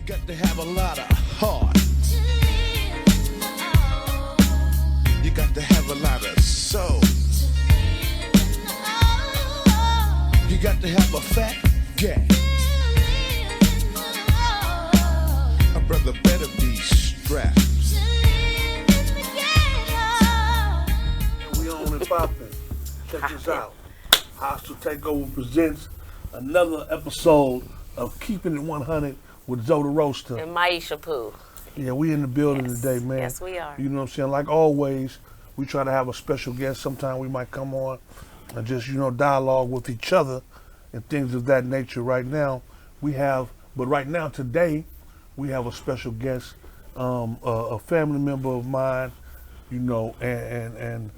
got to have a lot of heart. You got to have a lot of soul. You got to have a fat gap. A brother better be strapped. We on and popping. Check this out. Hostile Takeover presents another episode of Keeping It 100 with Zoe the Roaster. And Maisha Pooh. Yeah, we in the building today, man. Yes, we are. You know what I'm saying? Like always, we try to have a special guest. Sometime we might come on and just, dialogue with each other and things of that nature. Right now, today, we have a special guest, a family member of mine, and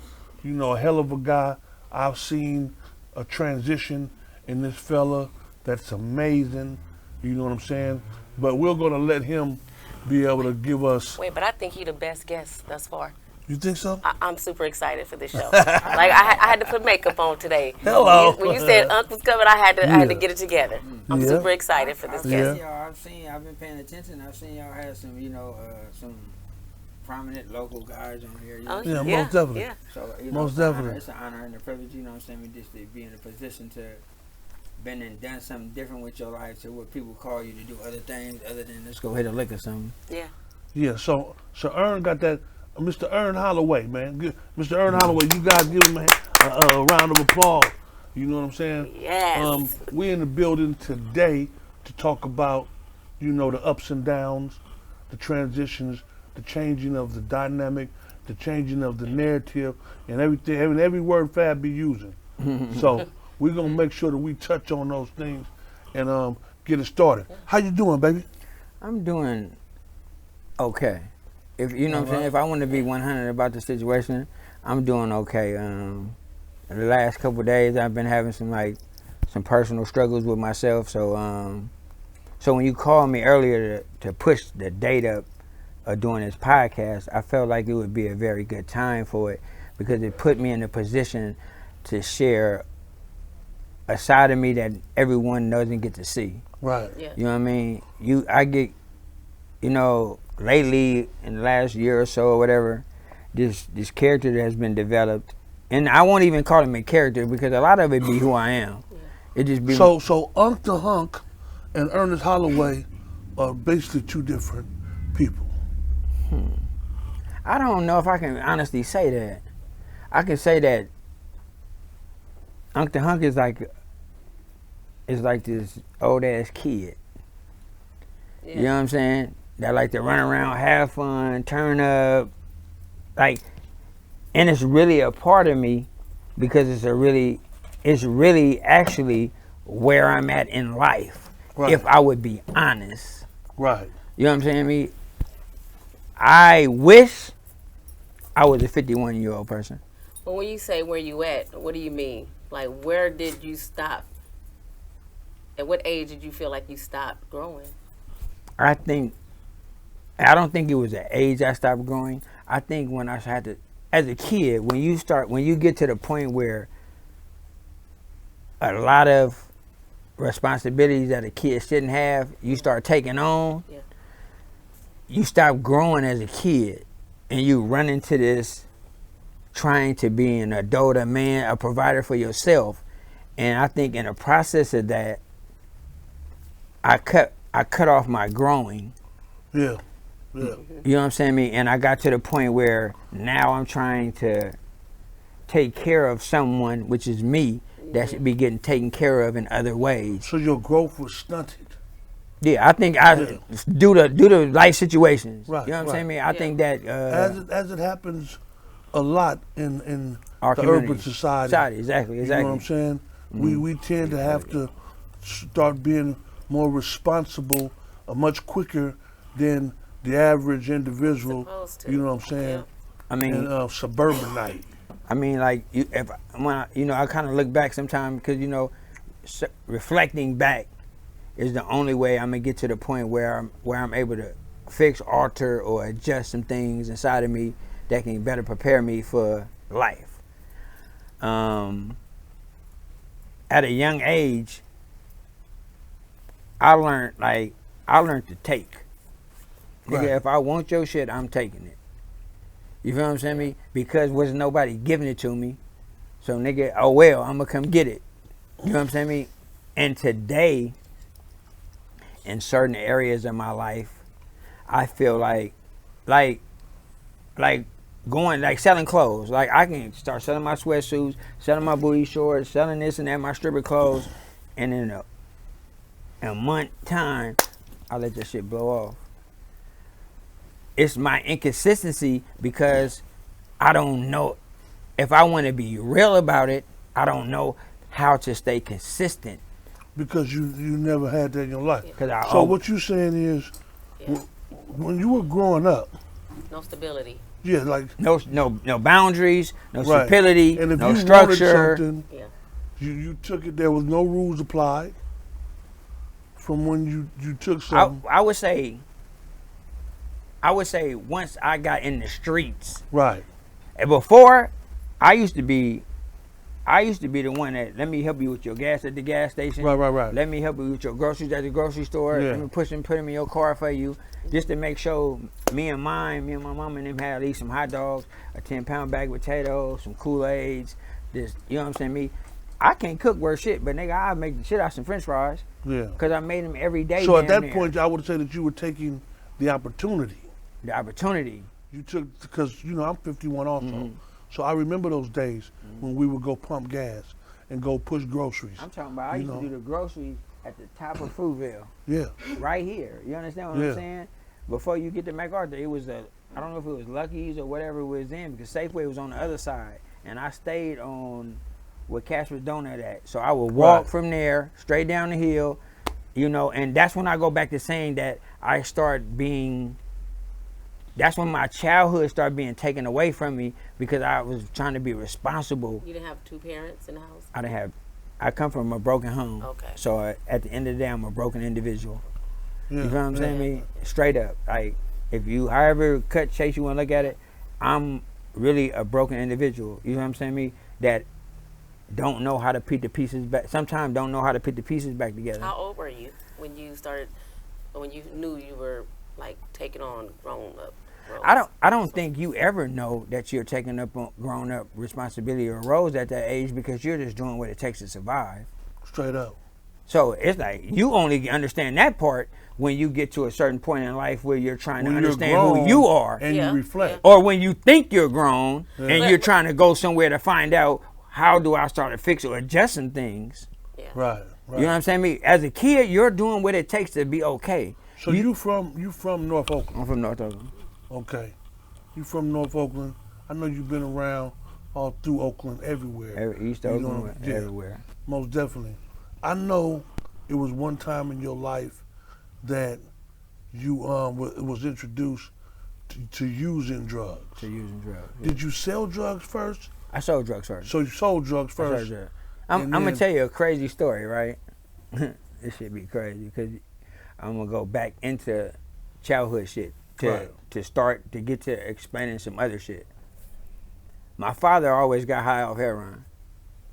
a hell of a guy. I've seen a transition in this fella that's amazing. You know what I'm saying? But we're gonna let him be able to give us. Wait, but I think you're the best guest thus far. You think so? I'm super excited for this show. I had to put makeup on today. Hello. When you said Unc was coming, I had to get it together. I'm super excited for this guest. I've been paying attention. I've seen y'all have some, some prominent local guys on here. Yeah, most definitely. Yeah. So, most definitely. It's an honor and a privilege, just to be in a position to been and done something different with your life to what people call you to do other things other than let's go hit a lick or something. Yeah. Yeah, so Ern got that. Mr. Earnest Holloway, man. Mr. Earnest Holloway, you guys give him a round of applause. You know what I'm saying? Yes. We're in the building today to talk about, the ups and downs, the transitions, the changing of the dynamic, the changing of the narrative, and everything, every word Fab be using. So we're gonna make sure that we touch on those things and get it started. How you doing, baby? I'm doing okay. If you know what I'm saying, if I want to be 100 about the situation, I'm doing okay. The last couple of days, I've been having some personal struggles with myself. So when you called me earlier to push the date up of doing this podcast, I felt like it would be a very good time for it because it put me in a position to share a side of me that everyone doesn't get to see. Right. Yeah. You know what I mean? I get, lately in the last year or so or whatever, this character that has been developed, and I won't even call him a character because a lot of it be who I am. It just be So Unc the Hunk and Earnest Holloway are basically two different people. I don't know if I can honestly say that. I can say that Unc the Hunk is like this old ass kid. Yeah. You know what I'm saying? That like to run around, have fun, turn up, and it's really a part of me because it's really actually where I'm at in life. Right. If I would be honest. Right. You know what I'm saying? I wish I was a 51-year-old person. But when you say where you at, what do you mean? Like, where did you stop? At what age did you feel like you stopped growing? I don't think it was the age I stopped growing. I think when I had to, as a kid, when you get to the point where a lot of responsibilities that a kid shouldn't have, you start taking on, you stop growing as a kid and you run into this trying to be an adult, a man, a provider for yourself. And I think in the process of that, I cut off my growing. Yeah. Yeah. You know what I'm saying? And I got to the point where now I'm trying to take care of someone, which is me, that should be getting taken care of in other ways. So your growth was stunted. Yeah, I think due to life situations. Right, you know what I'm right. saying? I think that as it happens a lot in our the community. urban society. Exactly. You know what I'm saying? We tend to have to start being more responsible much quicker than the average individual. You know what I'm saying? Yeah. I mean, and suburbanite. I mean, like, I kind of look back sometimes because, reflecting back is the only way I'm going to get to the point where I'm able to fix, alter, or adjust some things inside of me that can better prepare me for life. At a young age, I learned, I learned to take. Nigga, Right. if I want your shit, I'm taking it. You feel what I'm saying? Me? Because wasn't nobody giving it to me. So nigga, oh well, I'm gonna come get it. You know what I'm saying? Me? And today, in certain areas of my life, I feel like going, like selling clothes. Like I can start selling my sweatsuits, selling my booty shorts, selling this and that, my stripper clothes, and in a month time, I let that shit blow off. It's my inconsistency because I don't know if I want to be real about it. I don't know how to stay consistent. Because you never had that in your life. Cause So what you saying is, Yeah. when you were growing up, No stability. yeah, like no boundaries, no right. stability, And if no you structure. wanted something, Yeah. you took it. There was no rules applied. From when you took something, I would say once I got in the streets. right? And before, I used to be the one that, let me help you with your gas at the gas station. Right. Let me help you with your groceries at the grocery store. Yeah. Let me put them in your car for you, just to make sure me and my mom and them had at least some hot dogs, a 10-pound bag of potatoes, some Kool-Aids. This, you know what I'm saying? Me, I can't cook worth shit, but nigga, I make the shit out some French fries. Yeah. Cause I made them every day. So at damn that near. point, I would say that you were taking the opportunity. The opportunity. You took, because I'm 51 also, so I remember those days when we would go pump gas and go push groceries. I'm talking about I used to do the groceries at the top of Fruitville. Yeah. Right here. You understand what Yeah. I'm saying? Before you get to MacArthur, it was I don't know if it was Lucky's or whatever it was in, because Safeway was on the other side. And I stayed on where Casper's Donut at. So I would walk from there straight down the hill, and that's when I go back to saying that that's when my childhood started being taken away from me because I was trying to be responsible. You didn't have two parents in the house? I come from a broken home. Okay. So at the end of the day, I'm a broken individual. Yeah. You feel what I'm saying? Me straight up. Like, if you, however cut chase you want to look at it, I'm really a broken individual. You know what I'm saying? Me that don't know how to put the pieces back. Sometimes don't know how to put the pieces back together. How old were you when you knew you were like taking on grown up roles? I don't think you ever know that you're taking up on grown up responsibility or roles at that age because you're just doing what it takes to survive. Straight up. So it's like you only understand that part when you get to a certain point in life where you're trying to When you're understand grown who you are. and Yeah, you reflect. Or when you think you're grown and But- you're trying to go somewhere to find out how do I start to fix or adjust some things. Yeah. Right. You know what I'm saying? Me as a kid, you're doing what it takes to be okay. So you from North Oakland? I'm from North Oakland. Okay. You from North Oakland? I know you've been around all through Oakland, everywhere. East You know, Oakland, yeah. everywhere. Most definitely. I know it was one time in your life that you was introduced to using drugs. To using drugs. Yeah. Did you sell drugs first? I sold drugs first. So you sold drugs first. I'm And gonna then- tell you a crazy story, right? This should be crazy because I'm gonna go back into childhood shit to start to get to explaining some other shit. My father always got high off heroin.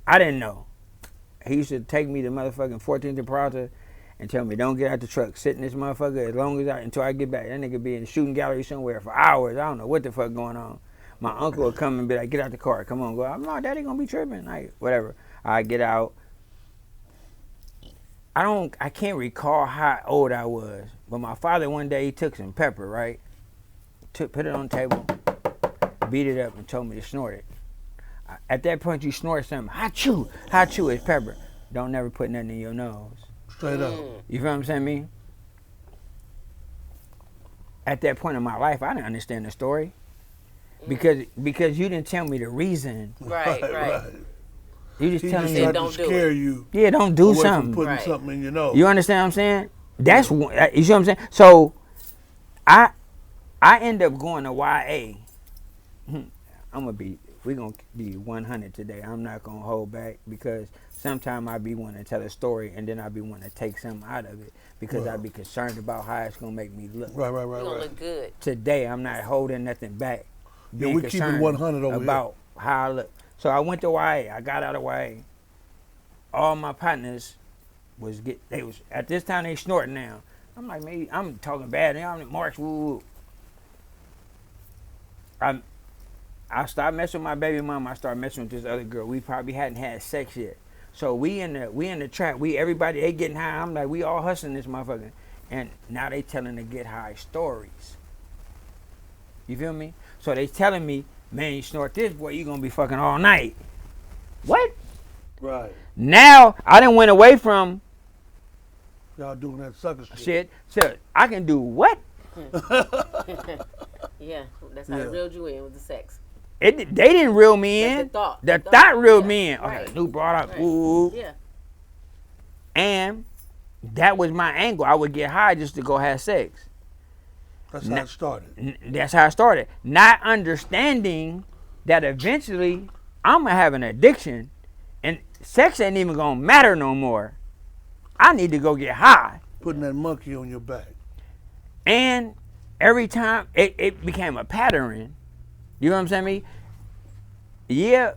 I didn't know. He used to take me to motherfucking 14th and Peralta and tell me, don't get out the truck, sit in this motherfucker until I get back. That nigga be in the shooting gallery somewhere for hours. I don't know what the fuck going on. My uncle would come and be like, get out the car, come on, go out. No, daddy gonna be tripping, like whatever. I get out. I can't recall how old I was, but my father one day he took some pepper, right? Put it on the table, beat it up, and told me to snort it. At that point, you snort something. Hachoo is pepper. Don't never put nothing in your nose. Straight up. You feel what I'm saying, me? At that point in my life, I didn't understand the story because you didn't tell me the reason. Right. You just He telling just me, tried don't to do scare it. you yeah, don't do away something. from putting Right. something in your nose. You understand what I'm saying? That's you see what I'm saying. So, I end up going to YA. We're gonna be 100 today. I'm not gonna hold back because sometimes I be wanting to tell a story and then I be wanting to take something out of it because I be concerned about how it's gonna make me look. Right. You're gonna look good. Today I'm not holding nothing back. Yeah, Being we keep it concerned 100 over about how I look. So I went to YA. I got out of YA. All my partners at this time they snorting now, I'm like, maybe I'm talking bad. I'm March. Woo. I started messing with my baby mom. I started messing with this other girl. We probably hadn't had sex yet. So we in the trap. Everybody they getting high. I'm like, we all hustling this motherfucker. And now they telling the get high stories. You feel me? So they telling me, man, you snort this, boy, you gonna be fucking all night. What? Right. Now I done went away from Y'all doing that sucker shit. So I can do what? Yeah, that's how it reeled you in with the sex. They didn't reel me in. The thought reeled me in. Right. Okay, new brought up. Right. Ooh. Yeah. And that was my angle. I would get high just to go have sex. That's how it started. That's how it started. Not understanding that eventually I'm going to have an addiction and sex ain't even going to matter no more. I need to go get high. Putting that monkey on your back. And every time it became a pattern. You know what I'm saying? Yeah,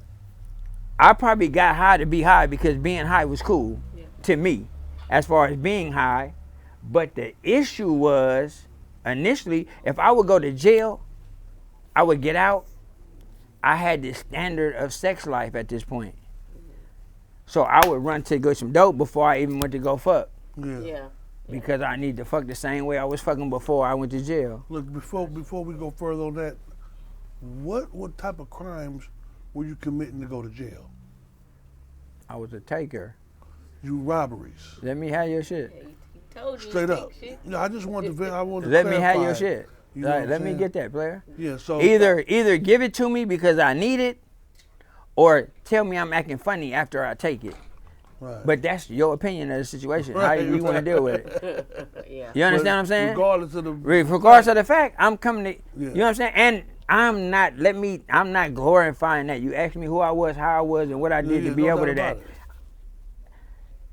I probably got high to be high because being high was cool to me as far as being high. But the issue was initially, if I would go to jail, I would get out. I had this standard of sex life at this point. So I would run to go some dope before I even went to go fuck. Yeah. Because I need to fuck the same way I was fucking before I went to jail. Look, before we go further on that, what type of crimes were you committing to go to jail? I was a taker. You robberies. Let me have your shit. He told you. Straight up. No, I just wanted to. I wanted to Let me have clarify your it. shit. You know what I'm Let me saying? get that, player. Yeah. So Either give it to me because I need it, or tell me I'm acting funny after I take it. Right. But that's your opinion of the situation. Right, How you want to deal with it? Yeah. You understand what I'm saying? Regardless of the. Regardless of the fact, I'm coming to. Yeah. You know what I'm saying? And I'm not glorifying that. You asked me who I was, how I was, and what I did to be no able doubt to that. about it.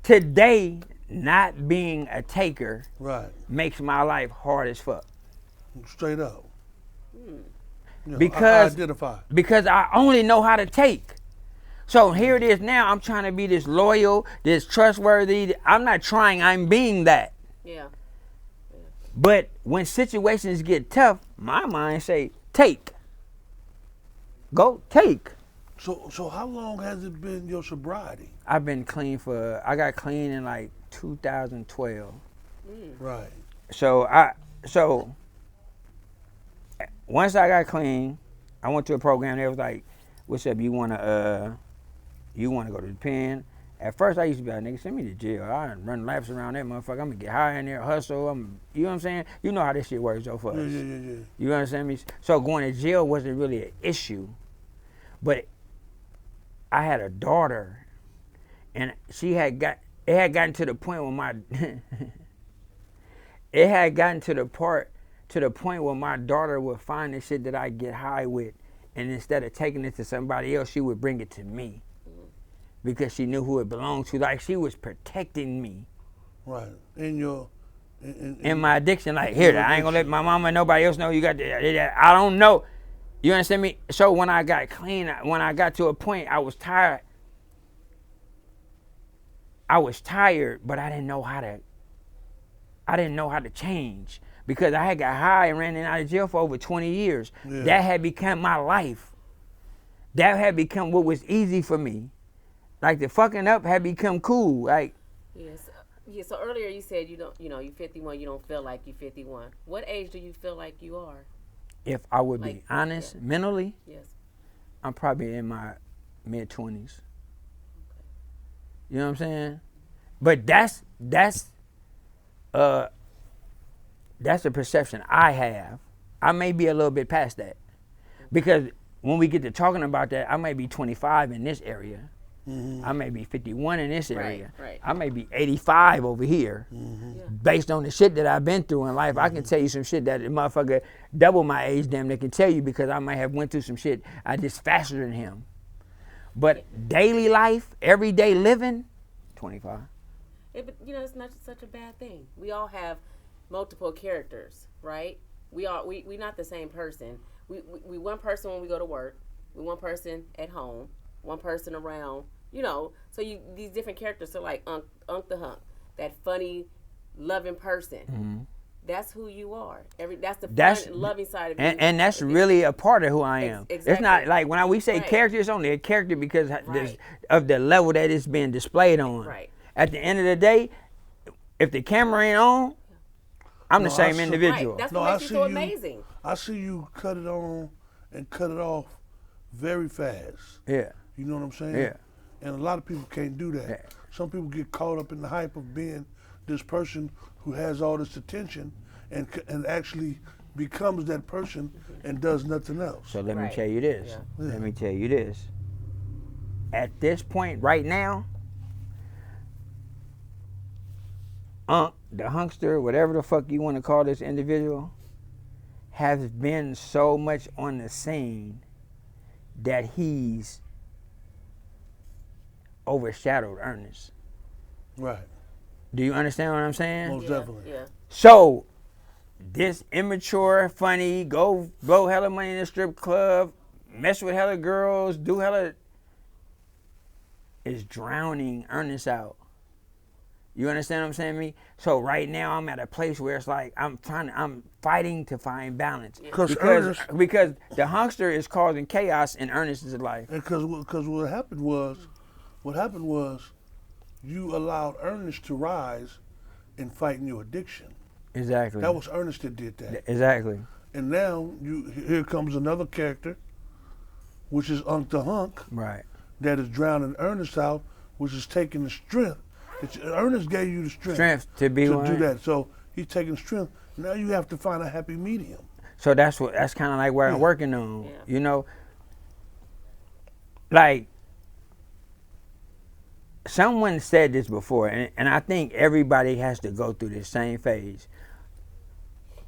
Today, not being a taker Right. makes my life hard as fuck. Straight up. You know, Because- I identify. Because I only know how to take. So here it is now. I'm trying to be this loyal, this trustworthy. I'm not trying. I'm being that. Yeah. But when situations get tough, my mind say, take. Go take. So how long has it been your sobriety? I've been clean I got clean in like 2012. Right. So once I got clean, I went to a program. They was like, "What's up? You wanna go to the pen?" At first, I used to be like, "Nigga, send me to jail. I run laps around that motherfucker. I'm gonna get high in there, hustle. You know what I'm saying? You know how this shit works, though, for us. Yeah. You understand me? So going to jail wasn't really an issue, but I had a daughter, and it had gotten to the point where my daughter would find the shit that I get high with, and instead of taking it to somebody else, she would bring it to me because she knew who it belonged to. Like, she was protecting me Right. In my addiction. Like, here, I ain't gonna let my mama and nobody else know you got that. I don't know. You understand me? So when I got clean, when I got to a point, I was tired. But I didn't know how to change because I had got high and ran in and out of jail for over 20 years. Yeah. That had become my life. That had become what was easy for me. Like, the fucking up had become cool. Like, Yes. Yeah. So earlier you said you're 51. You don't feel like you're 51. What age do you feel like you are? if I would be Like, honest, yeah. mentally, Yes. I'm probably in my mid-20s. You know what I'm saying? But that's a perception I have. I may be a little bit past that. Because when we get to talking about that, I may be 25 in this area. Mm-hmm. I may be 51 in this area. Right. I may be 85 over here. Mm-hmm. Yeah. Based on the shit that I've been through in life, I can tell you some shit that a motherfucker double my age damn near can tell you because I might have went through some shit I just faster than him. But daily life, everyday living, 25. But it's not such a bad thing. We all have multiple characters, right? We not the same person. We one person when we go to work. We one person at home. One person around. So these different characters are like Unc the Hunk, that funny, loving person. That's who you are. That's the That's- fun, loving side of you. And that's really a part of who I am. Exactly. It's not like when we say Right. character, it's only a character because Right. of the level that it's being displayed on. Right. At the end of the day, if the camera ain't on, I'm the No, same I see- individual. Right. That's No, what I makes you see so you. amazing. I see you cut it on and cut it off very fast. Yeah. You know what I'm saying? Yeah. And a lot of people can't do that. Yeah. Some people get caught up in the hype of being this person who has all this attention and actually becomes that person and does nothing else. So let me Right. tell you this. Yeah. Let me tell you this. At this point right now, Unc the Hunkster, whatever the fuck you want to call this individual, has been so much on the scene that he's overshadowed Ernest. Right. Do you understand what I'm saying? Most definitely. Yeah. So, this immature, funny, go blow hella money in a strip club, mess with hella girls, do hella, is drowning Ernest out. You understand what I'm saying to me? So right now I'm at a place where it's like I'm fighting to find balance. Because Because the hunkster is causing chaos in Ernest's life. Because what happened was you allowed Ernest to rise in fighting your addiction. Exactly. That was Ernest that did that. Exactly. And now here comes another character, which is Unc the Hunk, Right. that is drowning Ernest out, which is taking the strength. Ernest gave you the strength To be to one. do that. So he's taking strength. Now you have to find a happy medium. So that's kind of like what I'm working on. Yeah. You know, like someone said this before, and I think everybody has to go through this same phase.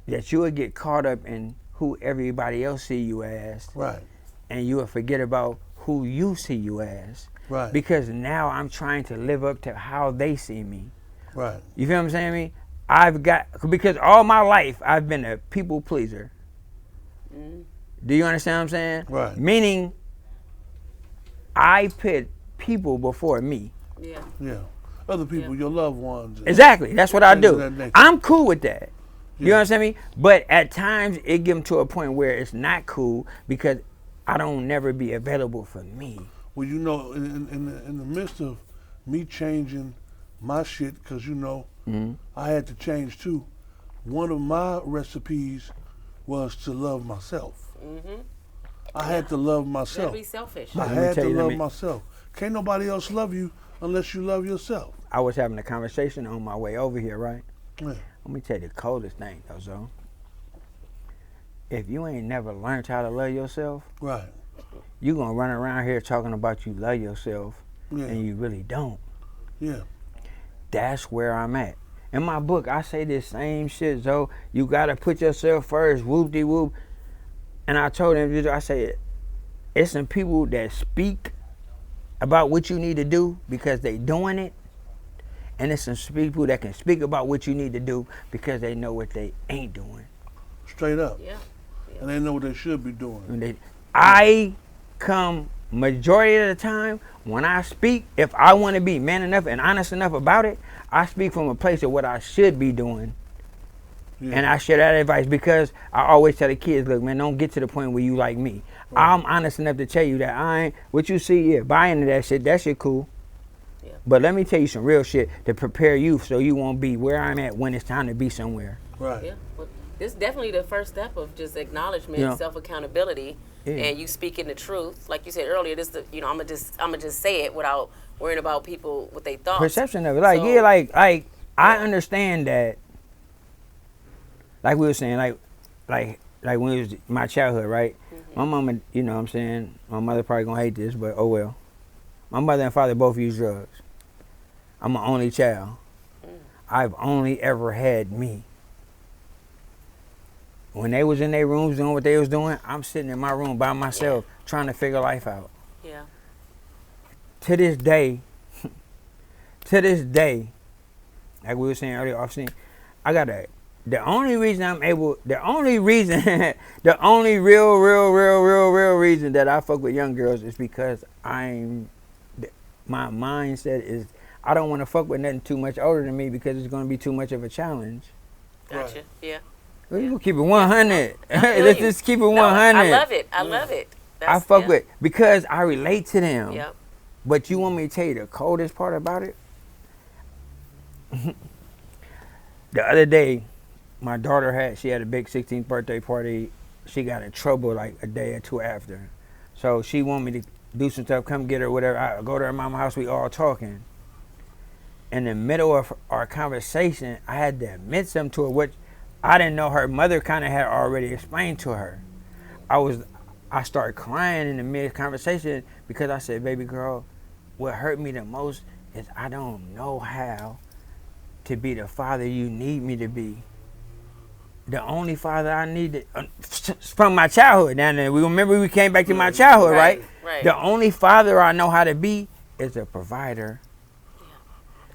That you will get caught up in who everybody else see you as, Right. and you will forget about who you see you as. Right. Because now I'm trying to live up to how they see me. Right. You feel what I'm saying to me? Because all my life I've been a people pleaser. Do you understand what I'm saying? Right. Meaning, I put people before me. Yeah. Yeah. Other people, your loved ones. and- Exactly. That's what I Things of do. that nature. I'm cool with that. You Yeah. understand me? But at times it get to a point where it's not cool because I don't never be available for me. Well, you know, in the midst of me changing my shit, because I had to change too. One of my recipes was to love myself. I had to love Don't myself. be selfish. I Let me had tell to you, let love me- myself. Can't nobody else love you unless you love yourself. I was having a conversation on my way over here, right? Yeah. Let me tell you the coldest thing, though, so. If you ain't never learned how to love yourself, Right. you gonna run around here talking about you love yourself, Yeah. and you really don't. Yeah. That's where I'm at. In my book, I say this same shit, so you gotta put yourself first, whoop-de-whoop. And I told them, I said, it's some people that speak about what you need to do because they doing it, and it's some people that can speak about what you need to do because they know what they ain't doing. Straight up. Yeah. And they know what they should be doing. I come majority of the time when I speak, if I want to be man enough and honest enough about it, I speak from a place of what I should be doing. Yeah. And I share that advice because I always tell the kids, look, man, don't get to the point where you like me. Right. I'm honest enough to tell you that I ain't, what you see, buy into that shit cool. Yeah. But let me tell you some real shit to prepare you so you won't be where I'm at when it's time to be somewhere. Right. Yeah. Well, this is definitely the first step of just acknowledgement, Yeah. self accountability, Yeah. and you speaking the truth. Like you said earlier, I'm gonna just say it without worrying about people what they thought. Perception of it. Like, So- like I understand that, like we were saying, like when it was my childhood, right? My mama, you know what I'm saying, my mother probably gonna hate this, but oh well. My mother and father both use drugs. I'm an only child. I've only ever had me. When they was in their rooms doing what they was doing, I'm sitting in my room by myself trying to figure life out. Yeah. To this day, like we were saying earlier, the only real reason that I fuck with young girls is because my mindset is I don't want to fuck with nothing too much older than me because it's going to be too much of a challenge. Gotcha. Right. Yeah. We're going to keep it 100. I feel Let's you. just keep it No, 100. I love it. I love it. I fuck with, because I relate to them. Yep. But you want me to tell you the coldest part about it? The other day, my daughter she had a big 16th birthday party. She got in trouble like a day or two after. So she wanted me to do some stuff, come get her, whatever. I go to her mama's house, we all talking. In the middle of our conversation, I had to admit something to her, which I didn't know her mother kind of had already explained to her. I started crying in the mid conversation because I said, baby girl, what hurt me the most is I don't know how to be the father you need me to be. The only father I needed from my childhood. Now, we remember we came back to my childhood, right? Right. The only father I know how to be is a provider.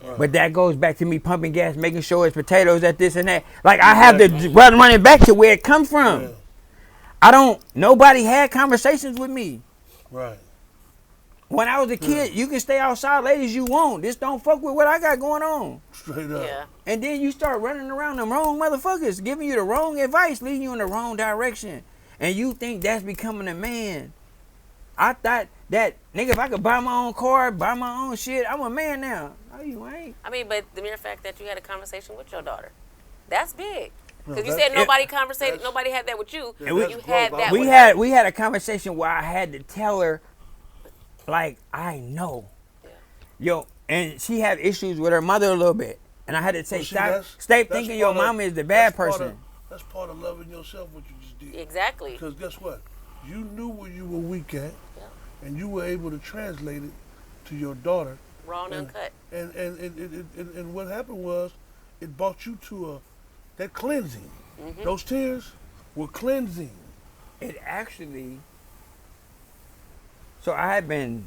Right. But that goes back to me pumping gas, making sure it's potatoes at this and that. Like I have to run it back to where it comes from. Yeah. Nobody had conversations with me. Right. When I was a kid, you can stay outside late as you want. Just don't fuck with what I got going on. Straight up. Yeah. And then you start running around them wrong motherfuckers, giving you the wrong advice, leading you in the wrong direction. And you think that's becoming a man. I thought that, nigga, if I could buy my own car, buy my own shit, I'm a man now. No, you ain't. I mean, but the mere fact that you had a conversation with your daughter, that's big. Because you that's- said nobody had that with you. Yeah, You that's had growth. that We with had her. we had a conversation where I had to tell her, like, I know. Yeah. Yo, and she had issues with her mother a little bit. And I had to say, Well, see, stop that's thinking your part of- mama is the bad that's part person. of- That's part of loving yourself, what you just did. Exactly. Because guess what? You knew where you were weak at, and you were able to translate it to your daughter. Raw and uncut. And what happened was, it brought you to that cleansing. Mm-hmm. Those tears were cleansing. It actually, so I had been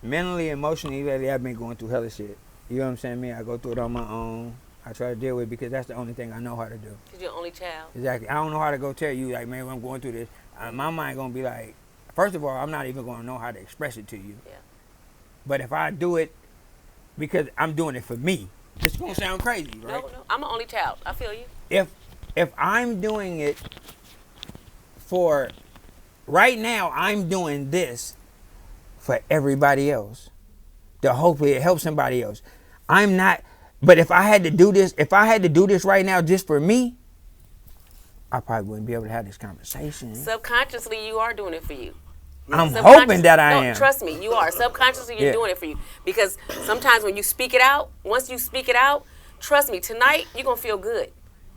mentally, emotionally lately, I've been going through hella shit. You know what I'm saying? Me, I go through it on my own. I try to deal with it because that's the only thing I know how to do. Because you're only child. Exactly. I don't know how to go tell you, like, man, I'm going through this. My mind going to be like, first of all, I'm not even going to know how to express it to you. Yeah. But if I do it, because I'm doing it for me, it's going to sound crazy, right? No. I'm an only child. I feel you. If I'm doing it for, right now, I'm doing this for everybody else, to hopefully it helps somebody else. I'm not, but if I had to do this right now just for me, I probably wouldn't be able to have this conversation. Subconsciously, you are doing it for you. I'm hoping that I no, am. Trust me, you are. Subconsciously, you're Yeah. doing it for you. Because sometimes when you speak it out, once you speak it out, trust me, tonight, you're going to feel good.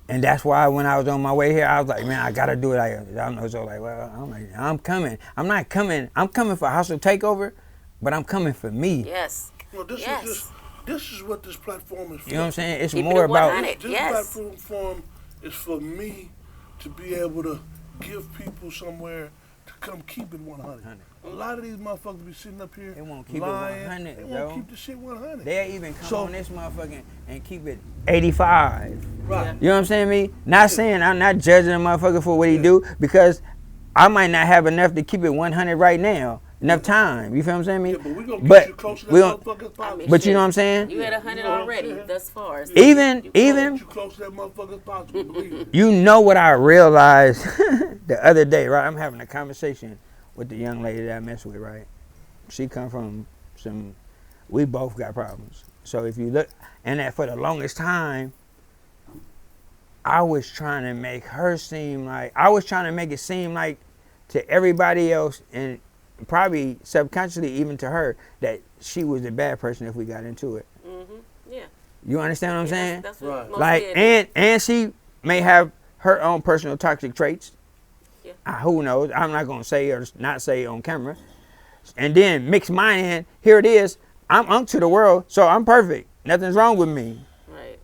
And that's why when I was on my way here, I was like, man, I gotta do it. I was so like, well, I'm coming. I'm not coming. I'm coming for hustle takeover, but I'm coming for me. Yes. Well, this is what this platform is for. You know what I'm saying? It's Keep it more at about 100. This Yes. platform is for me to be able to give people somewhere to come keep it 100. A lot of these motherfuckers be sitting up here They won't keep it lying. 100, They yo. won't keep the shit 100. they'll even come So- on this motherfucking and keep it 85. Right. You know what I'm saying? Me not saying I'm not judging a motherfucker for what he do, because I might not have enough to keep it 100 right now. Enough time. You feel what I'm saying? Me? Yeah, but we're going to get you close to that we don't- motherfucker as possible. But you know what I'm saying? You had 100 You know what I'm already saying? thus far. So Even you Get you close to that motherfucker as possible. Believe it. You know what I realized the other day, right? I'm having a conversation with the young lady that I mess with, right? She come from we both got problems. So if you look, and that for the longest time, I was trying to make her seem like, I was trying to make it seem like to everybody else, and probably subconsciously even to her, that she was the bad person if we got into it. Yeah. You understand what I'm saying? That's what Right. most Like, men do. and she may have her own personal toxic traits. Yeah. Who knows? I'm not gonna say or not say on camera. And then mix mine in. Here it is. I'm Unc to the world, so I'm perfect. Nothing's wrong with me. Right.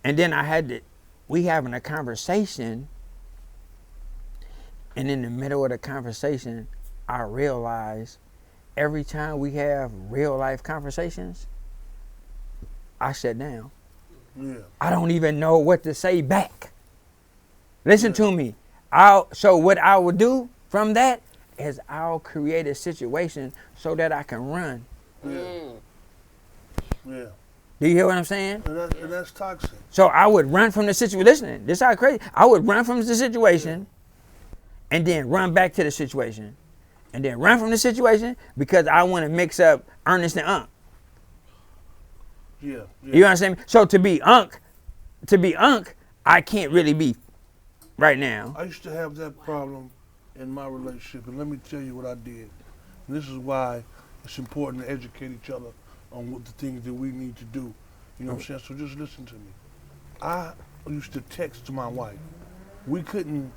And then we having a conversation, and in the middle of the conversation, I realize every time we have real life conversations, I shut down. Yeah. I don't even know what to say back. Listen to me. So what I will do from that is I'll create a situation so that I can run. Yeah. Yeah. Do you hear what I'm saying? And that's toxic. So I would run from the situation. Listen, this is how crazy. I would run from the situation and then run back to the situation. And then run from the situation because I want to mix up Earnest and Unc. Yeah. You understand me? So to be Unc, I can't really be right now. I used to have that problem in my relationship, and let me tell you what I did. And this is why it's important to educate each other on what the things that we need to do. You know what I'm saying? So just listen to me. I used to text to my wife. We couldn't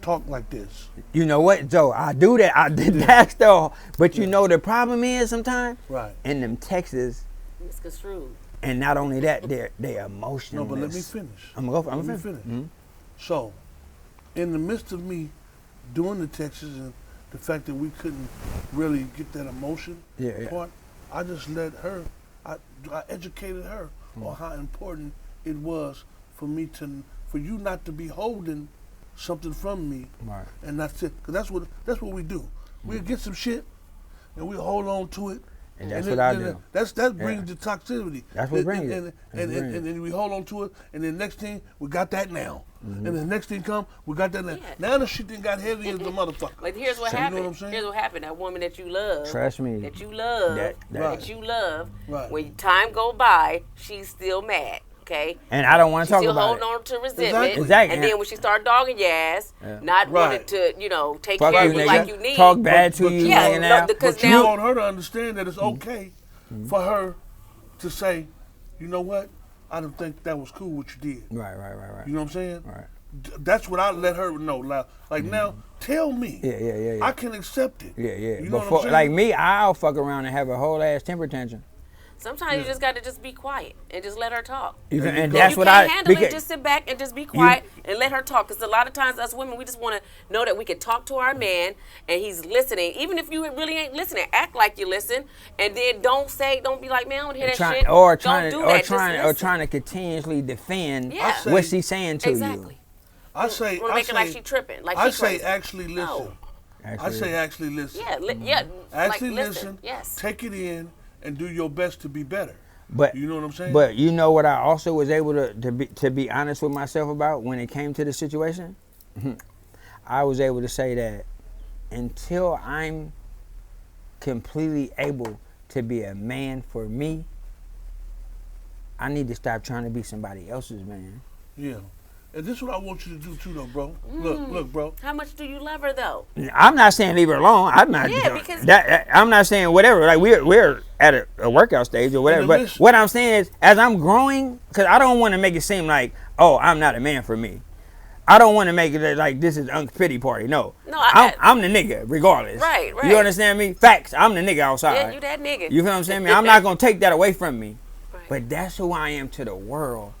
talk like this. You know what, Joe? I do that. I did that though. But you know the problem is sometimes? Right. In them texts. Misconstrued. And not only that, they're emotional. No, but let me finish. I'm gonna go. I'm Let gonna me finish. finish. So, in the midst of me doing the texts and the fact that we couldn't really get that emotion part, I just let her, I educated her on how important it was for you not to be holding something from me, Right. and that's it. Cause that's what we do. We'll get some shit, and we hold on to it. And that's what I do. That brings the toxicity. That's what brings it. And then we hold on to it, and then next thing we got that now, and the next thing come we got that now. Yeah. Now the shit done got heavy as the motherfucker. But here's what So, happened. You know what I'm saying? Here's what happened. That woman that you love, Trust me. that you love, That- you love. Right. When time go by, she's still mad. Okay. And I don't want to talk She's still about holding it. on to resentment. Exactly. And then when she start dogging your ass, not wanting to, take Fuck care you, of you nigga. like you need. Talk bad to But you. you Yeah, hanging no, out. because But you now want her to understand that it's okay for her to say, you know what, I don't think that was cool what you did. Right. You know what I'm saying? Right. That's what I let her know. Like now, tell me. Yeah. I can accept it. Yeah. You know what I'm Before, saying? like me, I'll fuck around and have a whole ass temper tantrum. sometimes you just got to just be quiet and just let her talk. And go. that's You what can't I handle because it. Just sit back and just be quiet and let her talk. Because a lot of times, us women, we just want to know that we can talk to our man and he's listening. Even if you really ain't listening, act like you listen, and then don't be like, man, I don't hear that shit. trying to continuously defend Yeah. what she's saying to Exactly. I say, Want to make it like she tripping, like I she say, crazy. actually listen. No. I say, actually listen. Yeah, Actually like, listen. Yes. Take it in and do your best to be better. But you know what I'm saying? But you know what I also was able to be honest with myself about when it came to the situation? I was able to say that until I'm completely able to be a man for me, I need to stop trying to be somebody else's man. Yeah. And this is what I want you to do too, though, bro. Look, bro. How much do you love her though? I'm not saying leave her alone. I'm not. Yeah, because I'm not saying whatever. Like we're at a workout stage or whatever. But what I'm saying is, as I'm growing, because I don't want to make it seem like, oh, I'm not a man for me. I don't want to make it like this is Unc's pity party. No, I'm the nigga regardless. Right. You understand me? Facts. I'm the nigga outside. Yeah, you that nigga. You feel what I'm saying? I'm not gonna take that away from me. Right. But that's who I am to the world.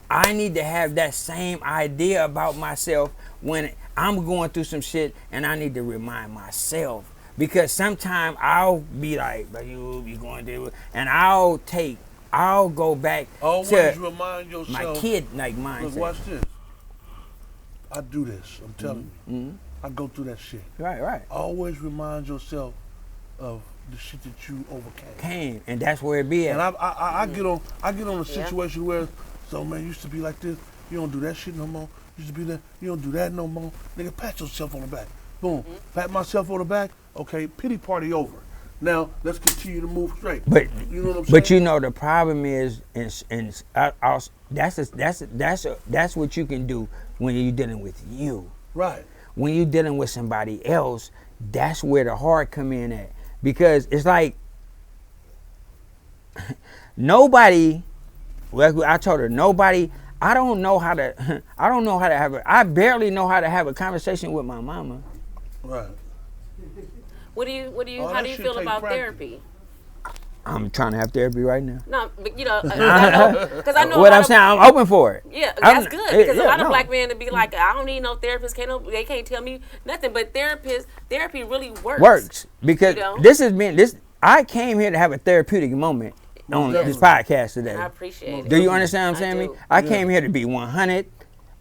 I need to have that same idea about myself when I'm going through some shit, and I need to remind myself, because sometimes I'll be like, you be going through, and I'll go back Always to remind yourself. my kid like mindset. Look, watch this. I do this. I'm telling you. I go through that shit. Right. Always remind yourself of the shit that you overcame. And that's where it be at. And I get on a situation where, so man, you used to be like this. You don't do that shit no more. Used to be that. You don't do that no more. Nigga, pat yourself on the back. Boom. Pat myself on the back. Okay, pity party over. Now let's continue to move straight. But you know what I'm saying? But you know the problem is, that's what you can do when you're dealing with you. Right. When you're dealing with somebody else, that's where the heart come in at, because it's like nobody. Well, I told her nobody. I don't know how to have I barely know how to have a conversation with my mama. Right. How do you feel about therapy? I'm trying to have therapy right now. No, but because I know what I'm saying, I'm open for it. Yeah, that's good, because a lot of black men to be like, I don't need no therapist. They can't tell me nothing. But therapy really works. Because this. I came here to have a therapeutic moment on this podcast today. I appreciate it. Do you understand what I'm saying? do. I came here to be 100.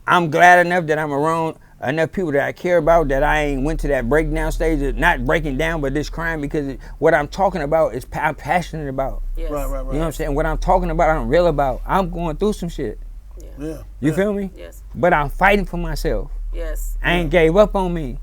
I'm glad enough that I'm around enough people that I care about that I ain't went to that breakdown stage of not breaking down, but this crying because what I'm talking about is I'm passionate about. Yes. Right. You know what I'm saying? What I'm talking about, I'm real about. I'm going through some shit. Yeah. You feel me? Yes. But I'm fighting for myself. Yes. I ain't gave up on me.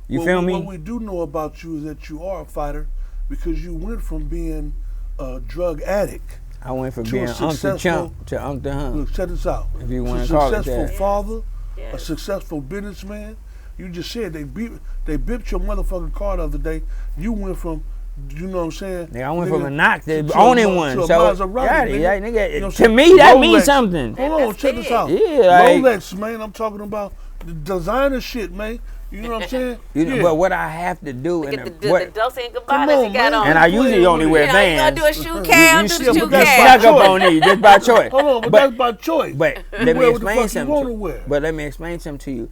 You feel me? What we do know about you is that you are a fighter because you went from being a drug addict I went from to being a Unc the successful- Chunk to Unc the Hunk. Look, check this out. If you To wanna a call it successful that. father, a Yes. successful businessman. You just said they bipped your motherfucking car the other day. You went from, you know what I'm saying? Nigga, I went from a knock to to owning one. to a So, Maserati, yeah, nigga. nigga, You know what I'm to saying? me, that Rolex. means something. Hold on, That's check big. this out. Yeah, like- Rolex, man. I'm talking about the designer shit, man. You know what I'm saying? You know, but what I have to do, Look and at the what, Dolce and Come Gabbana on, he got man. on. and I usually only wear you know, you gonna Vans. do a shoe cam, do You the shoe but that's cam. snuck up on these just by choice. Hold on, but that's by choice. But You let me wear what the explain fuck you something. wanna wear. But let me explain something to you.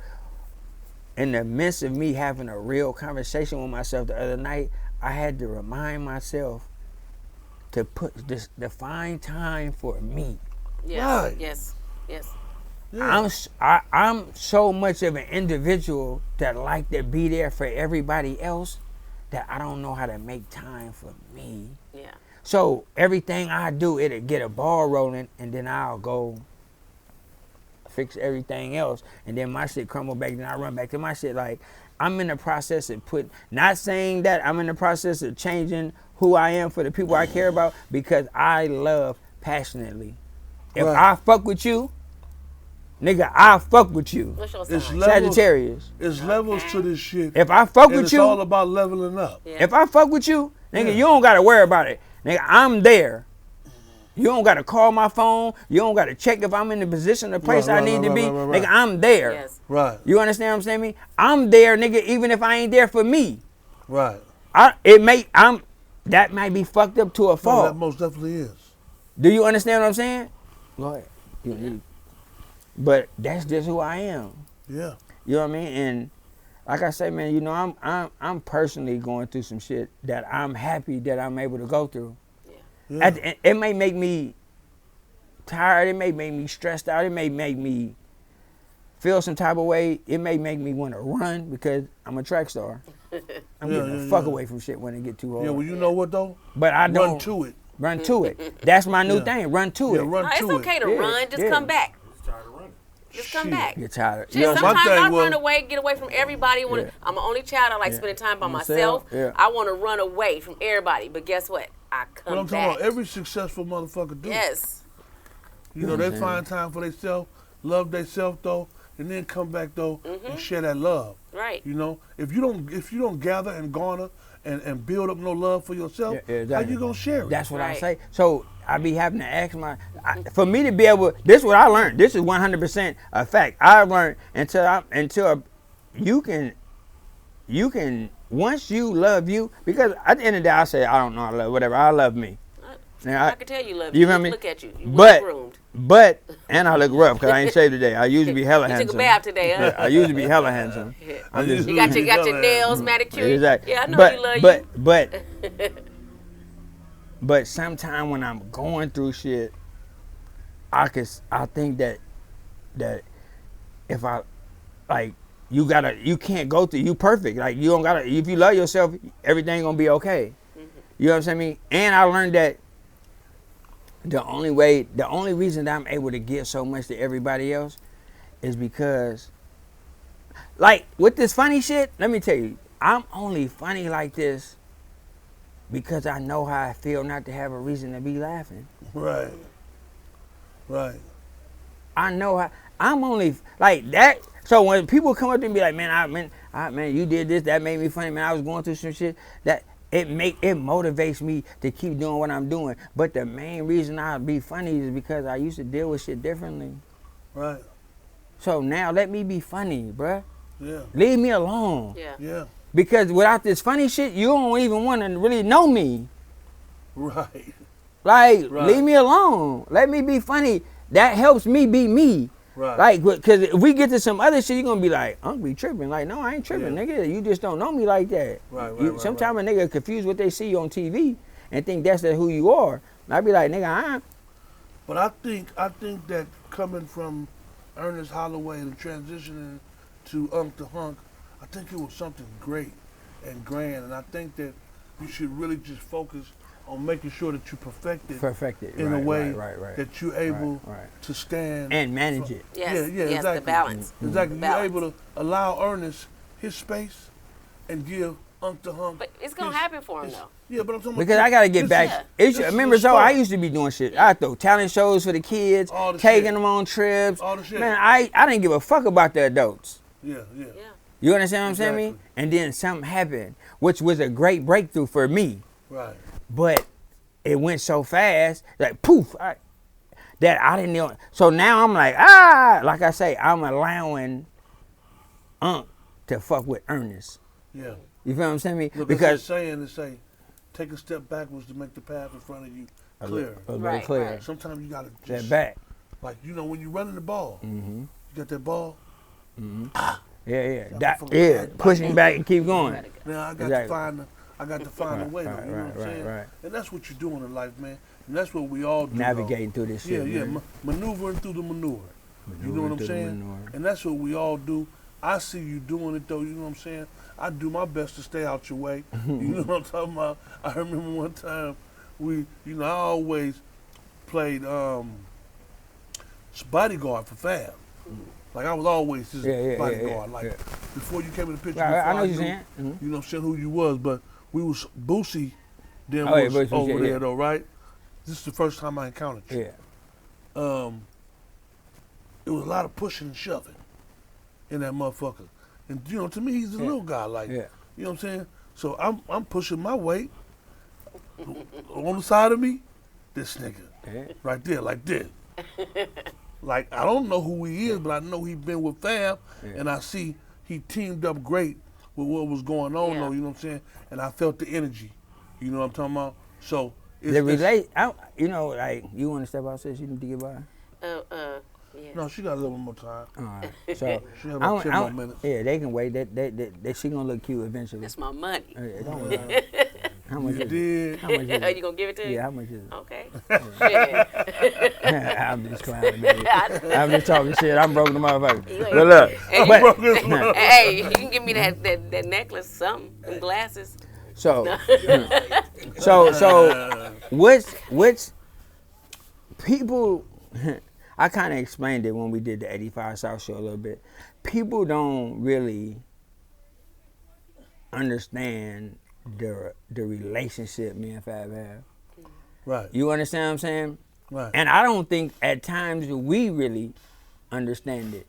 In the midst of me having a real conversation with myself the other night, I had to remind myself to put this define time for me. Yes. Right. Yes. Yes. Yeah. I'm so much of an individual that like to be there for everybody else that I don't know how to make time for me. Yeah. So everything I do, it'll get a ball rolling, and then I'll go fix everything else, and then my shit crumble back, then I run back to my shit. Like, I'm in the process of not saying that I'm in the process of changing who I am for the people I care about, because I love passionately. If Right. I fuck with you, nigga, I fuck with you. What's your It's sign? levels. Sagittarius. It's levels to this shit. If I fuck and with it's you, all about leveling up. Yeah. if I fuck with you, nigga, Yeah. you don't gotta worry about it. Nigga, I'm there. You don't gotta call my phone. You don't gotta check if I'm in the position, the place Right, I need to be. right. Nigga, I'm there. Yes. Right, You understand what I'm saying? Me? I'm there, nigga, even if I ain't there for me. right. That might be fucked up to a No, fault. that most definitely is. Do you understand what I'm saying? Go ahead. But that's just who I am. Yeah. You know what I mean? And like I say, man, you know, I'm personally going through some shit that I'm happy that I'm able to go through. Yeah. It may make me tired. It may make me stressed out. It may make me feel some type of way. It may make me want to run because I'm a track star. I'm getting the fuck away from shit when it get too hard. Yeah, well, you know what though? But I don't Run to it. run to it. That's my new Yeah. thing. Run to Yeah, it. run No, it's to okay it. to Yeah, run. Just yeah. come back. Just Shit. come back. Get tired. Shit, You know what I'm sometimes thing I was- run away, get away from everybody. Yeah. I'm an only child. I like spending time by myself. Yeah. I want to run away from everybody. But guess what? I But come I'm talking back. about every successful motherfucker do. Yes. You know, they find time for themselves, love themselves though, and then come back though and share that love. Right. You know, if you don't gather and garner and build up no love for yourself, Yeah, exactly. how you gonna share it? That's what I Right. say. So I be having to ask for me to be able. This is what I learned. This is 100% a fact. I learned until you can once you love you, because at the end of the day I say I don't know I love whatever, I love me. Now, I can tell you love you you. feel me? Look at you. You But- well groomed. But and I look rough because I ain't shaved today. I used to be hella You handsome. took a bath today, huh? I used to be hella handsome. I'm just You got your nails manicured. exactly. Yeah, I know but, you love but, you. But sometimes when I'm going through shit, I think that if I like you can't go through, you perfect. Like you don't gotta, if you love yourself, everything gonna be okay. You know what I'm saying? And I learned that the only reason that I'm able to give so much to everybody else is because, like, with this funny shit, let me tell you, I'm only funny like this because I know how I feel not to have a reason to be laughing. Right. Right. I know how, I'm only like that. So when people come up to me and be like, man, you did this, that made me funny, man, I was going through some shit, that it motivates me to keep doing what I'm doing. But the main reason I be funny is because I used to deal with shit differently. Right. So now let me be funny, bruh. Yeah. Leave me alone. Yeah. Yeah. Because without this funny shit, you don't even want to really know me. Right. Like, Right. leave me alone. Let me be funny. That helps me be me. Right. Like, because if we get to some other shit, you're going to be like, Unc be tripping. Like, no, I ain't tripping, Yeah. nigga. You just don't know me like that. Right. Sometimes a nigga confuse what they see on TV and think that's who you are. And I be like, nigga, I But I think that coming from Earnest Holloway and transitioning to Unc the Hunk, I think it was something great and grand, and I think that you should really just focus on making sure that you perfect it in a way that you're able to stand and manage it. Yes, yes, exactly. The balance. Exactly. The balance. You're able to allow Ernest his space and give Unc the Hunk. But it's gonna happen for him though. Yeah, but I'm talking Because about I gotta get back. Remember, so I used to be doing shit. I throw talent shows for the kids, taking them on trips. All the shit. Man, I didn't give a fuck about the adults. Yeah. You understand what I'm saying? Me? And then something happened, which was a great breakthrough for me. Right. But it went so fast, like poof, that I didn't know. So now I'm like, like I say, I'm allowing Unc to fuck with Ernest. Yeah. You feel what I'm saying? Me? Look, Because saying to say, take a step backwards to make the path in front of you clear. a little clear. Right. Sometimes you gotta That just back. like when you're running the ball, you got that ball. Yeah. Pushing back and keep going. Now I got to find a way. You know what I'm saying? Right. And that's what you're doing in life, man. And that's what we all do. Navigating through this shit. Yeah. Maneuvering through the manure. You know what I'm saying? And that's what we all do. I see you doing it though. You know what I'm saying? I do my best to stay out your way. You know what I'm talking about? I remember one time I always played bodyguard for Fab. Like I was always his bodyguard. Before you came in the picture, I know what you're saying. You know what I'm saying, who you was, but we was Boosie then Boosie was over was, there though, right? This is the first time I encountered you. Yeah. It was a lot of pushing and shoving in that motherfucker. And to me he's a little guy, like you know what I'm saying? So I'm pushing my weight. On the side of me, this nigga. Right there, like this. Like, I don't know who he is, but I know he been with Fab, and I see he teamed up great with what was going on, though, you know what I'm saying? And I felt the energy, you know what I'm talking about? So, you want to step out, sis? You need to get by? Yeah. No, she got a little more time. All right. So, she got about 10 more minutes. Yeah, they can wait. She going to look cute eventually. That's my money. Don't worry. How much is it? How much is it? Are you going to give it to me? Yeah, how much is it? Okay. I'm just clowning, baby. I'm just talking shit. I'm broke the motherfucker. But look. Hey, you can give me that necklace, something, and glasses. So which people, I kind of explained it when we did the 85 South show a little bit. People don't really understand the relationship me and Fab have. Right. You understand what I'm saying? Right. And I don't think at times we really understand it.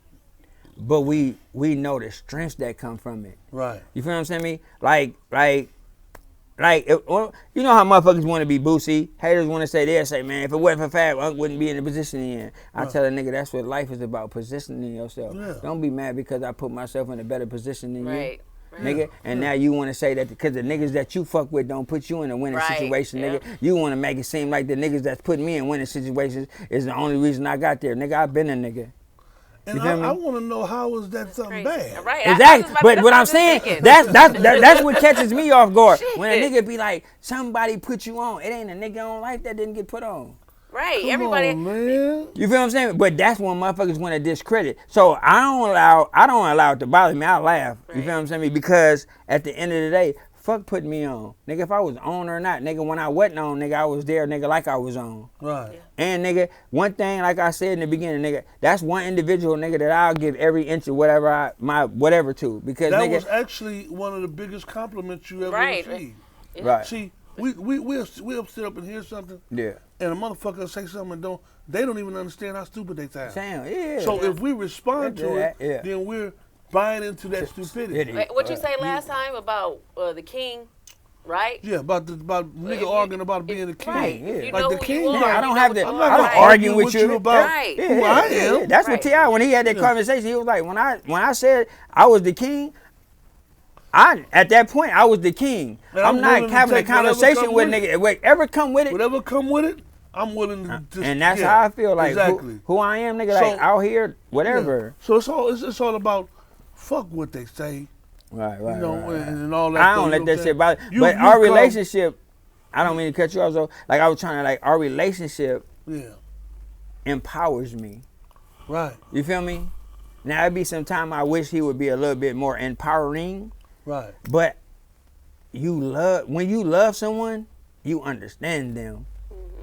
But we know the strengths that come from it. Right. You feel what I'm saying? Me? Like, you know how motherfuckers want to be Boosie? Haters want to say, man, if it wasn't for Fab, Unc wouldn't be in the position he in. I tell a nigga that's what life is about, positioning yourself. Yeah. Don't be mad because I put myself in a better position than you. Right. Nigga, and now you want to say that because the niggas that you fuck with don't put you in a winning situation, nigga. You want to make it seem like the niggas that's putting me in winning situations is the only reason I got there. Nigga, I've been a nigga. And I want to know, how is that something bad? Right. Exactly. But what I'm saying, that's what catches me off guard. When a nigga be like, somebody put you on. It ain't a nigga on life that didn't get put on. Right. Come Everybody. on, man. You feel what I'm saying? But that's when motherfuckers want to discredit. So I don't allow it to bother me. I laugh. You feel what I'm saying? Because at the end of the day, fuck putting me on. Nigga, if I was on or not, nigga, when I wasn't on, nigga, I was there, nigga, like I was on. Right. Yeah. And nigga, one thing, like I said in the beginning, nigga, that's one individual, nigga, that I'll give every inch of whatever to. Because that nigga, was actually one of the biggest compliments you ever received. Right. See, we'll sit up and hear something. Yeah. And a motherfucker say something and they don't even understand how stupid they sound. Yeah. So if we respond to it, then we're buying into that stupidity. Wait, what you say last time about the king, right? Yeah, about nigga arguing about being the king. Right. Yeah. You Like know the who king. you are. I don't have to. I'm I not don't gonna argue with you about Right. who I am. That's what T.I. when he had that conversation, he was like, when I said I was the king, at that point I was the king. And I'm not willing to having a take whatever conversation come with with nigga. Whatever come with it. Whatever come with it, I'm willing to just, And that's how I feel like exactly. who I am, nigga. So- Like out here, whatever. Yeah. So it's all about fuck what they say, Right. you know, right. and all that. I stuff, don't you let know that what shit I'm bother. saying? But You our come- relationship, I don't mean to cut you off. So like I was trying to our relationship Yeah. empowers me. Right. You feel me? Now it'd be some time I wish he would be a little bit more empowering. Right. But when you love someone, you understand them.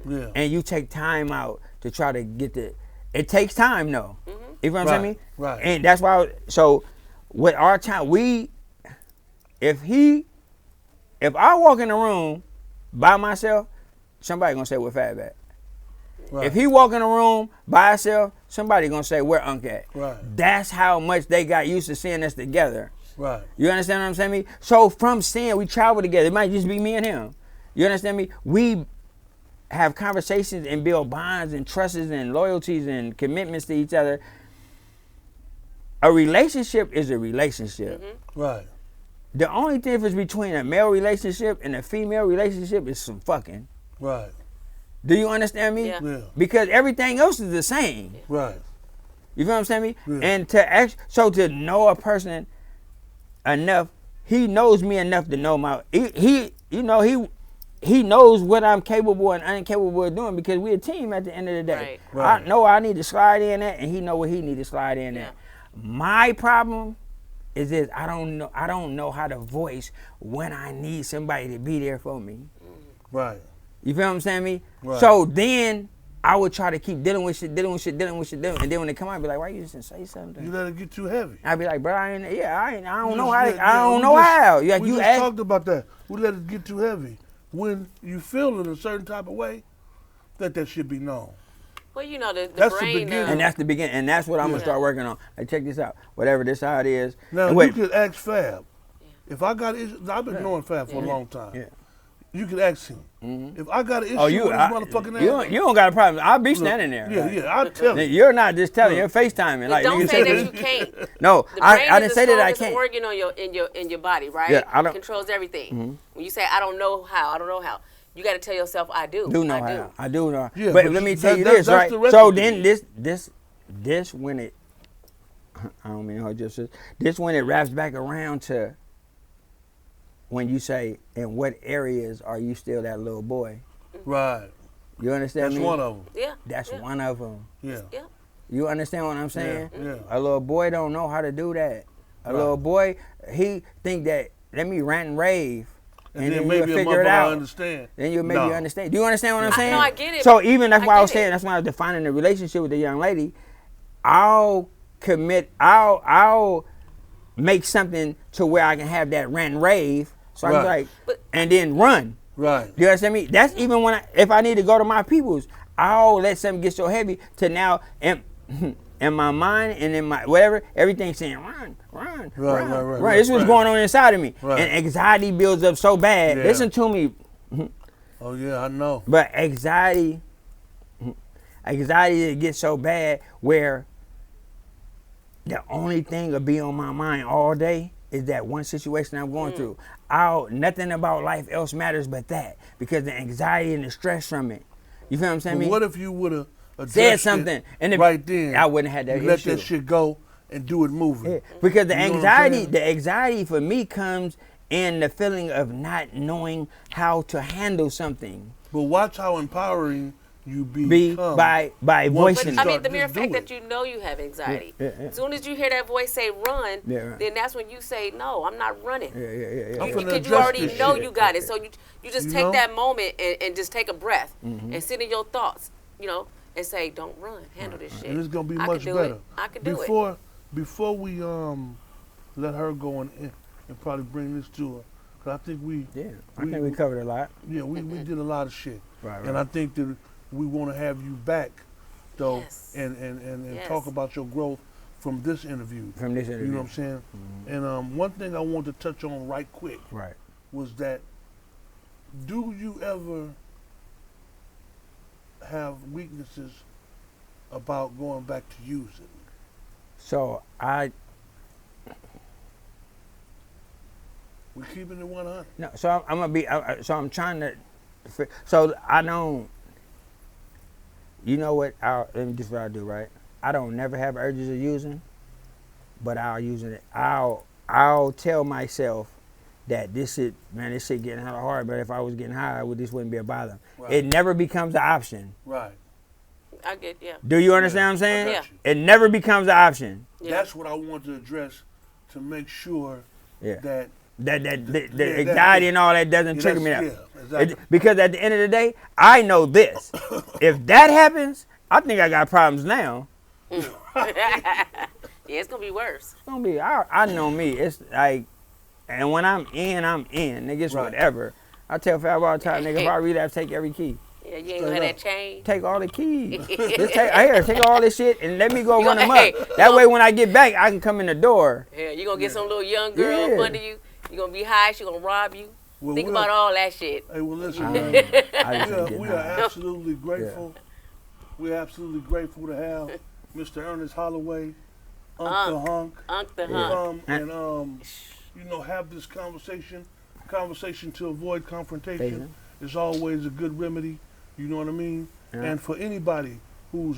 Yeah. And you take time out to try to get it takes time though. You know what I'm saying? Right. And that's why, so with our time, if I walk in the room by myself, somebody gonna say where Fab at. Right. If he walk in the room by himself, somebody gonna say where Unc at. Right. That's how much they got used to seeing us together. Right. You understand what I'm saying? So from seeing, we travel together. It might just be me and him. You understand me? We have conversations and build bonds and trusts and loyalties and commitments to each other. A relationship is a relationship. Right. The only difference between a male relationship and a female relationship is some fucking. Right. Do you understand me? Yeah. Yeah. Because everything else is the same. Right. You feel what I'm saying? Yeah. And to know a person enough, he knows me enough to know he knows what I'm capable and incapable of doing because we're a team at the end of the day. Right. I know I need to slide in at, and he know what he need to slide in at. My problem is this: I don't know how to voice when I need somebody to be there for me. Right. You feel what I'm saying? Me? Right. So then I would try to keep dealing with shit, and then when they come out, I'd be like, "Why you just didn't say something?" You let it get too heavy. I'd be like, "Bro, I don't know We how." Like we you just ask, talked about that. We let it get too heavy. When you feel in a certain type of way, that should be known. Well, you know, the That's the brain. beginning. and that's the beginning, and that's what I'm gonna start working on. Like, check this out. Whatever this how it is. Now And you wait, could ask Fab. If I got issues, I've been knowing Fab for a long time. Yeah. You could ask him. If I got an issue oh, with this motherfucking ass, you don't got a problem. I'll be standing there. Yeah, I'll tell you. You're not just telling. You're FaceTiming. But Like don't nigga say said- that you can't. No, The brain I is didn't the say that I strongest can't. organ on in your body, right? Yeah, I don't- Controls everything. When you say I don't know how, you got to tell yourself I do. Do know how. I do know. Yeah, but but let me that- tell you that's this, right? the So recipe. then this when it, I don't mean how it just is. This when it wraps back around to when you say, in what areas are you still that little boy? Right. You understand That's me? one of them. Yeah. That's yeah. one of them. Yeah. Yeah. You understand what I'm saying? Yeah. A little boy don't know how to do that. A Right. little boy, he think that let me rant and rave, And then you'll maybe a figure it motherfucker out. understand. Then you'll maybe No. understand. Do you understand what I'm I- saying? no, I get it, So but even that's I why I was get it. saying, that's why I was defining the relationship with the young lady. I'll make something to where I can have that rant and rave. So I can be Right. like, But- and then run. Right. You understand me? That's even when if I need to go to my peoples, I'll let something get so heavy to now in my mind and in my whatever, everything's saying run. Right, This is what's right. going on inside of me. Right. And anxiety builds up so bad. Yeah. Listen to me. Oh yeah, I know. But anxiety gets so bad where the only thing will be on my mind all day is that one situation I'm going through. Nothing about life else matters but that, because the anxiety and the stress from it. You feel what I'm saying? But what if you would have said something and right then? I wouldn't have had that you let issue. that shit go and do it moving. Yeah, because You know what I'm saying? the anxiety for me comes in the feeling of not knowing how to handle something. But watch how empowering you Be become. by once voicing you I it. mean, start the mere just fact do that you know you have anxiety. Yeah. As soon as you hear that voice say run, Yeah, right. then that's when you say, no, I'm not running. Yeah. I'm finna Because you address already this know shit. you got it. So you just You take know? that moment and just take a breath Mm-hmm. and sit in your thoughts, and say, don't run. Handle this shit. And it's gonna be I much can do better. It. I can do it. Before we let her go and probably bring this to her, because I think I think we covered a lot. we did a lot of shit. Right. And I think that we want to have you back, though, Yes. and Yes. talk about your growth from this interview. From this interview. You know what I'm saying? And one thing I want to touch on right quick Right. was that, do you ever have weaknesses about going back to using? So We keeping it 100. no. So I'm gonna be. So I'm trying to. So I don't. You know what? Let me just what I do. Right. I don't never have urges of using, but I'll use it. I'll tell myself that this shit getting hella hard. But if I was getting high, this wouldn't be a bother. Right. It never becomes an option. Right. I get, yeah. Do you understand what I'm saying? Yeah. It never becomes an option. Yeah. That's what I want to address to make sure Yeah. that The anxiety and all that doesn't trigger me. Yeah, exactly. Because at the end of the day, I know this. If that happens, I think I got problems now. Yeah, it's gonna be worse. It's gonna be. I know me. It's like, and when I'm in, nigga. It's Right. whatever. I tell Fab all the time, nigga. If I relapse, take every key. Yeah, you ain't gonna have that change. Take all the keys. Just take all this shit and let me go run them up. Hey, That way, when I get back, I can come in the door. Yeah, you gonna get some little young girl up under you. You gonna be high. She gonna rob you. Well, Think about all that shit. Hey, well, listen, I man. just ain't getting We are high. absolutely grateful. We're absolutely grateful to have Mr. Earnest Holloway, Unc the Hunk, Unc the Hunk. have this conversation. Conversation to avoid confrontation is always a good remedy. You know what I mean? Yeah. And for anybody who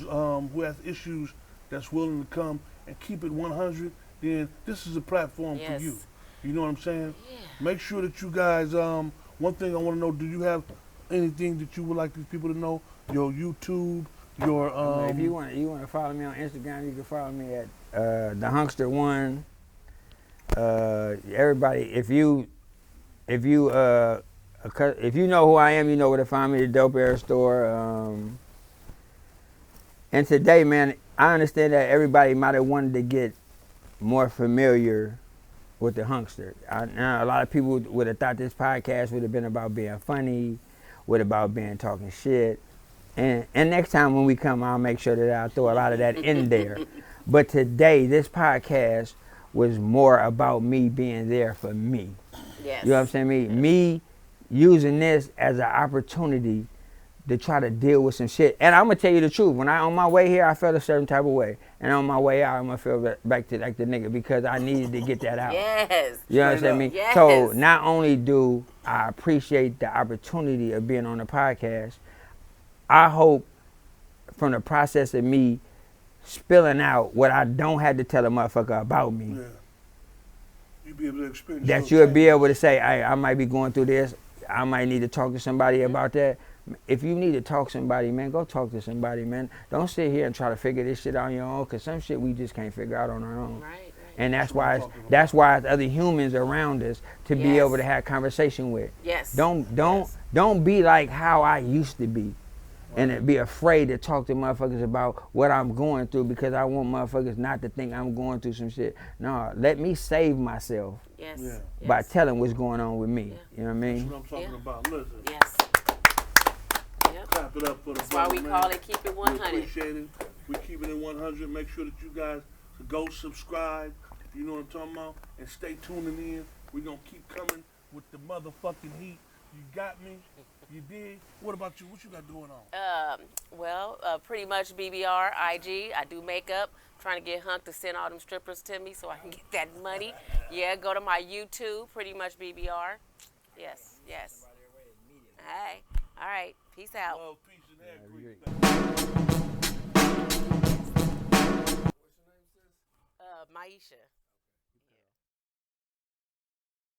has issues that's willing to come and keep it 100, then this is a platform for Yes. you. You know what I'm saying? Yeah. Make sure that you guys. One thing I want to know: do you have anything that you would like these people to know? Your YouTube, your If you want to follow me on Instagram, you can follow me at the Hunkster1. Everybody, if you know who I am, you know where to find me. The Dope Air Store. And today, man, I understand that everybody might have wanted to get more familiar with the Hunkster. Now, a lot of people would have thought this podcast would have been about being funny, would about being talking shit. And next time when we come, I'll make sure that I'll throw a lot of that in there. But today, this podcast was more about me being there for me. Yes. You know what I'm saying? Me using this as an opportunity to try to deal with some shit. And I'm gonna tell you the truth. When on my way here, I felt a certain type of way, and on my way out, I'm gonna feel back to like the nigga because I needed to get that out. Yes. You understand me? Yes. So not only do I appreciate the opportunity of being on the podcast, I hope from the process of me spilling out what I don't have to tell a motherfucker about me, you'll be able to experience that you'll be able to say, hey, I might be going through this. I might need to talk to somebody about that. If you need to talk to somebody, man, go talk to somebody, man. Don't sit here and try to figure this shit out on your own, because some shit we just can't figure out on our own. Right. And that's why it's other humans around us to be able to have conversation with. Yes. Don't be like how I used to be. And be afraid to talk to motherfuckers about what I'm going through because I want motherfuckers not to think I'm going through some shit. No, let me save myself Yes. by telling what's going on with me. Yeah. You know what I mean? That's what I'm talking about. Listen. Yes. Yep. Clap it up for the That's why we brother, call man. it Keep It We 100. appreciate it. We keep it at 100. Make sure that you guys go subscribe. You know what I'm talking about? And stay tuning in. We're going to keep coming with the motherfucking heat. You got me? You did? What about you? What you got going on? Pretty much BBR, IG. I do makeup. Trying to get Hunk to send all them strippers to me so I can get that money. Yeah, go to my YouTube, pretty much BBR. Yes. All right. Peace out. Love, peace, and hair grease. Maisha.